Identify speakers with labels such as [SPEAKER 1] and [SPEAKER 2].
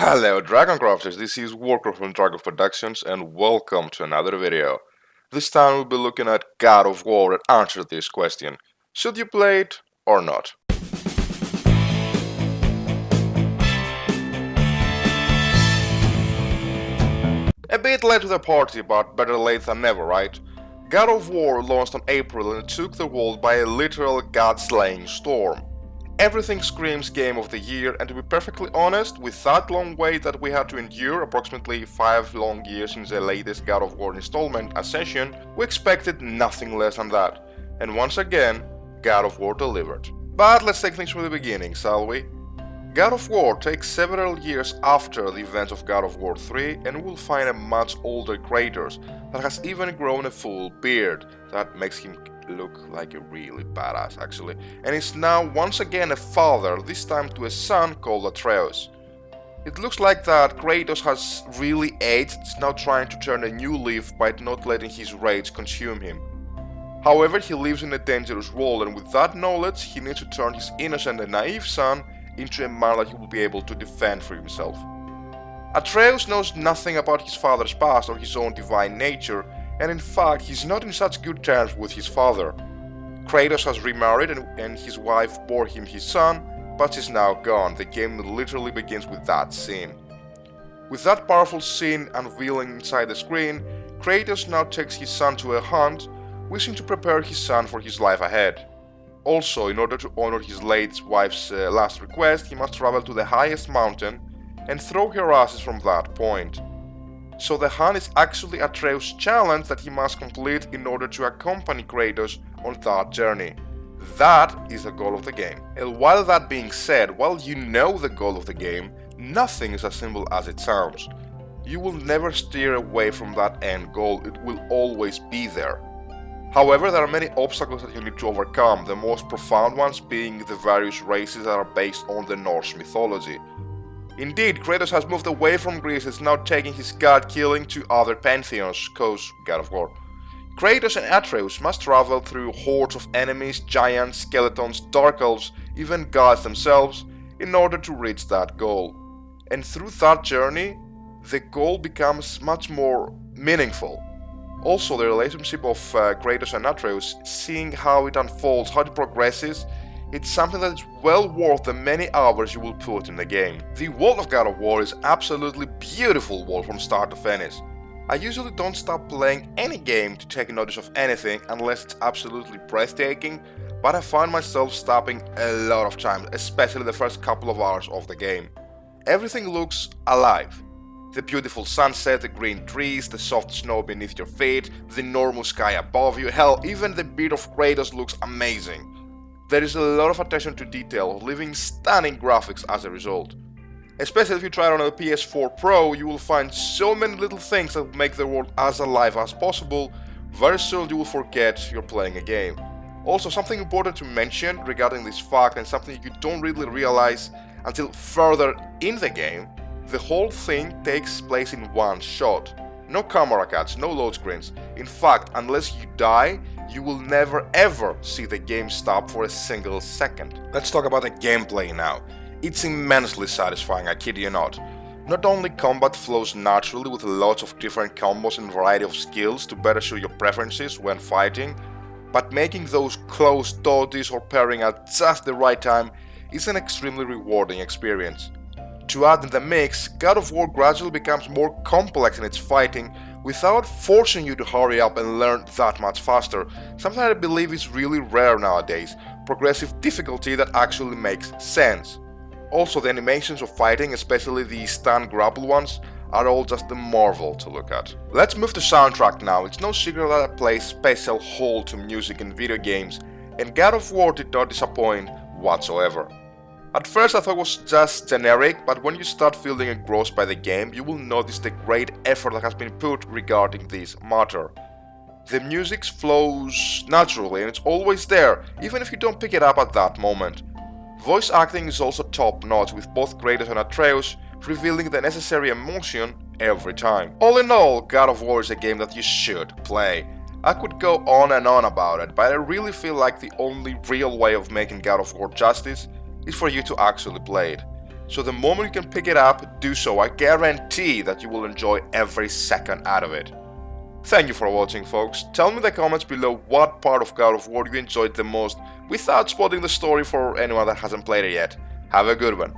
[SPEAKER 1] Hello DragonCrafters, this is Warcrow from Dragon Productions and welcome to another video. This time we'll be looking at God of War and answer this question. Should you play it or not? A bit late to the party, but better late than never, right? God of War launched in April and it took the world by a literal god-slaying storm. Everything screams Game of the Year, and to be perfectly honest, with that long wait that we had to endure, approximately 5 long years since the latest God of War installment, Ascension, we expected nothing less than that. And once again, God of War delivered. But let's take things from the beginning, shall we? God of War takes several years after the events of God of War 3, and we'll find a much older Kratos that has even grown a full beard that makes him look like a really badass actually, and is now once again a father, this time to a son called Atreus. It looks like that Kratos has really aged, is now trying to turn a new leaf by not letting his rage consume him. However, he lives in a dangerous world, and with that knowledge he needs to turn his innocent and naive son into a man that he will be able to defend for himself. Atreus knows nothing about his father's past or his own divine nature, and in fact he's not in such good terms with his father. Kratos has remarried and his wife bore him his son, but she's now gone. The game literally begins with that scene. With that powerful scene unveiling inside the screen, Kratos now takes his son to a hunt, wishing to prepare his son for his life ahead. Also, in order to honor his late wife's last request, he must travel to the highest mountain and throw her ashes from that point. So the hunt is actually Atreus' challenge that he must complete in order to accompany Kratos on that journey. That is the goal of the game. And while that being said, while you know the goal of the game, nothing is as simple as it sounds. You will never steer away from that end goal, it will always be there. However, there are many obstacles that you need to overcome, the most profound ones being the various races that are based on the Norse mythology. Indeed, Kratos has moved away from Greece and is now taking his god killing to other pantheons, cause God of War. Kratos and Atreus must travel through hordes of enemies, giants, skeletons, dark elves, even gods themselves, in order to reach that goal. And through that journey, the goal becomes much more meaningful. Also, the relationship of Kratos and Atreus, seeing how it unfolds, how it progresses, it's something that is well worth the many hours you will put in the game. The world of God of War is absolutely beautiful world from start to finish. I usually don't stop playing any game to take notice of anything unless it's absolutely breathtaking, but I find myself stopping a lot of times, especially the first couple of hours of the game. Everything looks alive. The beautiful sunset, the green trees, the soft snow beneath your feet, the normal sky above you, hell, even the beard of Kratos looks amazing. There is a lot of attention to detail, leaving stunning graphics as a result. Especially if you try it on a PS4 Pro, you will find so many little things that make the world as alive as possible. Very soon you will forget you're playing a game. Also, something important to mention regarding this fact, and something you don't really realize until further in the game, the whole thing takes place in one shot. No camera cuts, no load screens. In fact, unless you die, you will never ever see the game stop for a single second. Let's talk about the gameplay now. It's immensely satisfying, I kid you not. Not only combat flows naturally with lots of different combos and variety of skills to better suit your preferences when fighting, but making those close dodges or parrying at just the right time is an extremely rewarding experience. To add in the mix, God of War gradually becomes more complex in its fighting without forcing you to hurry up and learn that much faster, something I believe is really rare nowadays, progressive difficulty that actually makes sense. Also, the animations of fighting, especially the stun grapple ones, are all just a marvel to look at. Let's move to soundtrack now. It's no secret that I play special hold to music in video games, and God of War did not disappoint whatsoever. At first I thought it was just generic, but when you start feeling engrossed by the game, you will notice the great effort that has been put regarding this matter. The music flows naturally and it's always there, even if you don't pick it up at that moment. Voice acting is also top notch, with both Kratos and Atreus revealing the necessary emotion every time. All in all, God of War is a game that you should play. I could go on and on about it, but I really feel like the only real way of making God of War justice is for you to actually play it. so the moment you can pick it up, do so. I guarantee that you will enjoy every second out of it. Thank you for watching, folks. Tell me in the comments below what part of God of War you enjoyed the most without spoiling the story for anyone that hasn't played it yet. Have a good one.